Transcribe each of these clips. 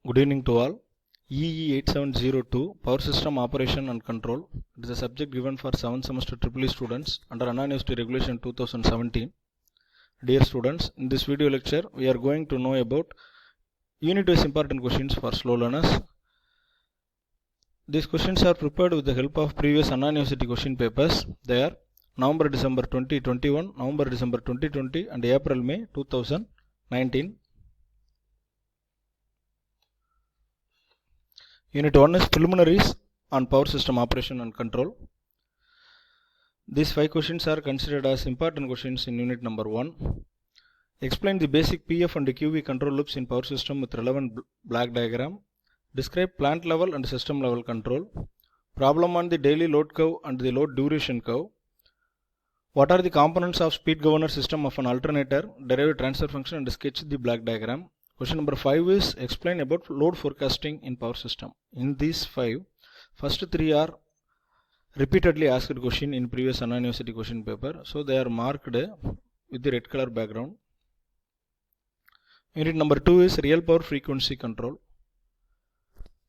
Good evening to all. EE8702 Power System Operation and Control. It is a subject given for 7th semester EE students under Anna University Regulation 2017. Dear students, in this video lecture we are going to know about unit-wise important questions for slow learners. These questions are prepared with the help of previous Anna University question papers. They are November-December 2021, November-December 2020 and April-May 2019. Unit 1 is preliminaries on power system operation and control. These 5 questions are considered as important questions in unit number 1. Explain the basic PF and QV control loops in power system with relevant black diagram. Describe plant level and system level control. Problem on the daily load curve and the load duration curve. What are the components of speed governor system of an alternator? Derive a transfer function and sketch the black diagram. Question number 5 is explain about load forecasting in power system. In these 5, first 3 are repeatedly asked question in previous Anna University question paper. So they are marked with the red color background. Unit number 2 is real power frequency control.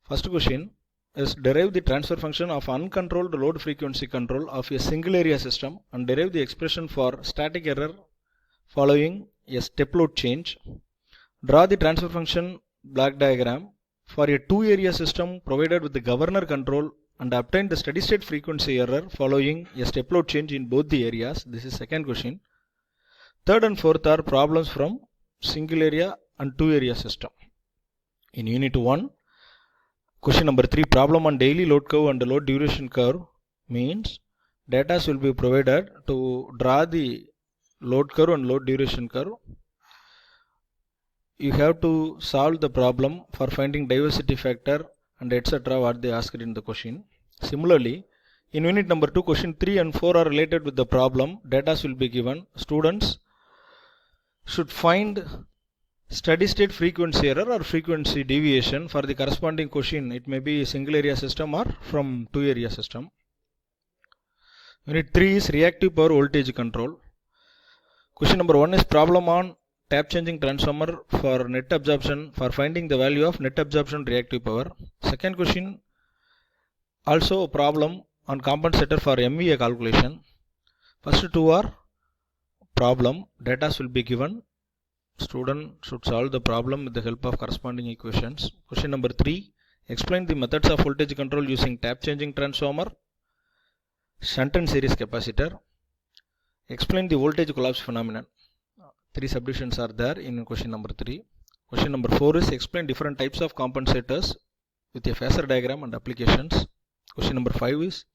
First question is derive the transfer function of uncontrolled load frequency control of a single area system and derive the expression for static error following a step load change. Draw the transfer function black diagram for a two-area system provided with the governor control and obtain the steady state frequency error following a step load change in both the areas. This is second question. Third and fourth are problems from single area and two-area system. In unit 1, question number 3, problem on daily load curve and load duration curve means data will be provided to draw the load curve and load duration curve. You have to solve the problem for finding diversity factor and etc. what they asked in the question. Similarly, in unit number 2, question 3 and 4 are related with the problem. Data will be given. Students should find steady state frequency error or frequency deviation for the corresponding question. It may be a single area system or from two area system. Unit 3 is reactive power voltage control. Question number 1 is problem on tap changing transformer for net absorption for finding the value of net absorption reactive power. Second question also a problem on compensator for MVA calculation. First two are problem. Data will be given. Student should solve the problem with the help of corresponding equations. Question number 3, explain the methods of voltage control using tap changing transformer, shunt and series capacitor. Explain the voltage collapse phenomenon. 3 subdivisions are there in question number 3. Question number 4 is explain different types of compensators with a phasor diagram and applications. Question number 5 is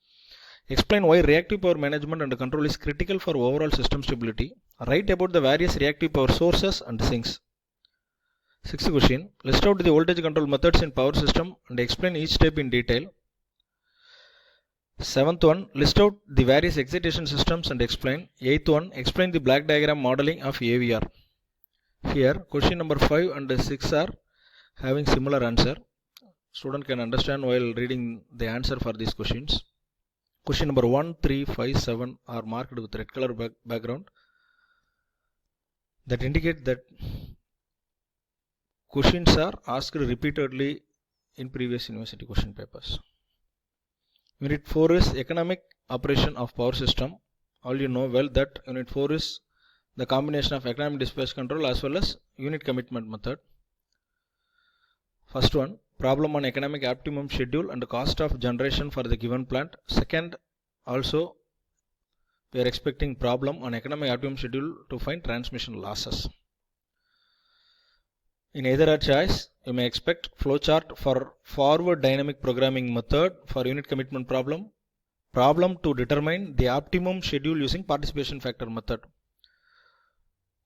explain why reactive power management and control is critical for overall system stability. Write about the various reactive power sources and sinks. Sixth question, list out the voltage control methods in power system and explain each step in detail. Seventh one, list out the various excitation systems and explain. Eighth one, explain the black diagram modeling of AVR. Here, question number 5 and 6 are having similar answer. Student can understand while reading the answer for these questions. Question number 1, 3, 5, 7 are marked with red color background. That indicate that questions are asked repeatedly in previous university question papers. Unit 4 is economic operation of power system. All you know well that unit 4 is the combination of economic dispatch control as well as unit commitment method. First one, problem on economic optimum schedule and cost of generation for the given plant. Second, also we are expecting problem on economic optimum schedule to find transmission losses. In either a choice, you may expect flowchart for forward dynamic programming method for unit commitment problem, problem to determine the optimum schedule using participation factor method.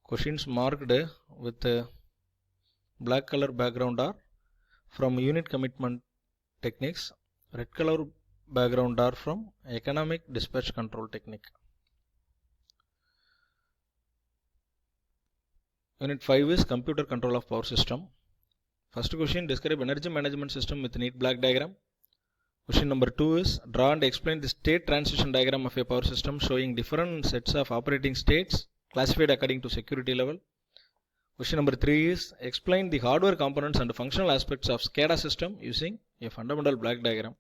Questions marked with a black color background are from unit commitment techniques, red color background are from economic dispatch control technique. Unit 5 is computer control of power system. First question, describe energy management system with neat black diagram. Question number 2 is draw and explain the state transition diagram of a power system showing different sets of operating states classified according to security level. Question number 3 is explain the hardware components and functional aspects of SCADA system using a fundamental block diagram.